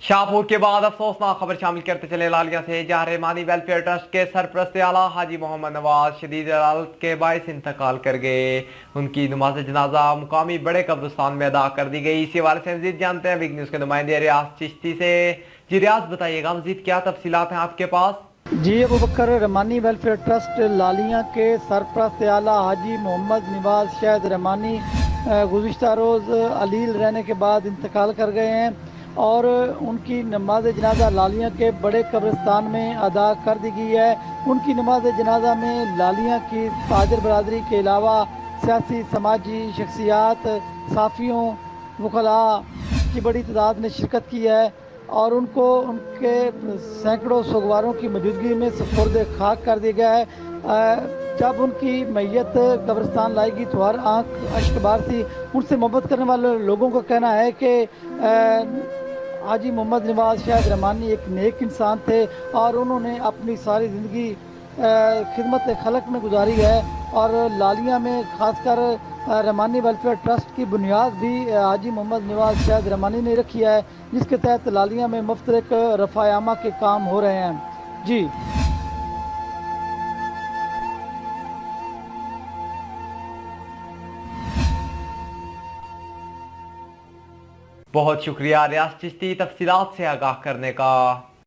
शाहपुर के बाद अफसोसनाक खबर शामिल करते चले लालिया से। जहां रहमानी वेलफेयर ट्रस्ट के सरपरस्त आला हाजी मोहम्मद नवाज शदीद हालत के बायस इंतकाल कर गए। उनकी नमाज जनाजा मुकामी बड़े कब्रिस्तान में अदा कर दी गई। इसी हवाले से मजीद जानते हैं बिग न्यूज के नुमाइंदे रियाज चिश्ती से। जी रियाज, बताइएगा मजीद क्या तफसीलात हैं आपके पास? जी अबू बकर, रहमानी वेलफेयर ट्रस्ट लालिया के सरपरस्त आला हाजी मोहम्मद नवाज शायद रहमानी गुज़िश्ता रोज़ अलील रहने के बाद इंतकाल कर गए हैं और उनकी नमाज जनाजा लालिया के बड़े कब्रिस्तान में अदा कर दी गई है। उनकी नमाज जनाजा में लालिया की ताजर बरादरी के अलावा सियासी समाजी शख्सियात, साफ़ियों, वकला की बड़ी तादाद ने शिरकत की है और उनको उनके सैकड़ों सोगवारों की मौजूदगी में सुपुर्द खाक कर दिया गया है। जब उनकी मैयत कब्रिस्तान लाई गई तो हर आँख अश्कबार थी। उनसे मोहब्बत करने वाले लोगों का कहना है कि हाजी मोहम्मद नवाज शायद रहमानी एक नेक इंसान थे और उन्होंने अपनी सारी ज़िंदगी खिदमत खलक में गुजारी है और लालिया में ख़ासकर रहमानी वेलफेयर ट्रस्ट की बुनियाद भी हाजी मोहम्मद नवाज शायद रहमानी ने रखी है, जिसके तहत लालिया में मुफ्तरिक रफ़ायामा के काम हो रहे हैं। जी बहुत शुक्रिया रियाज चिश्ती तफसीलात से आगाह करने का।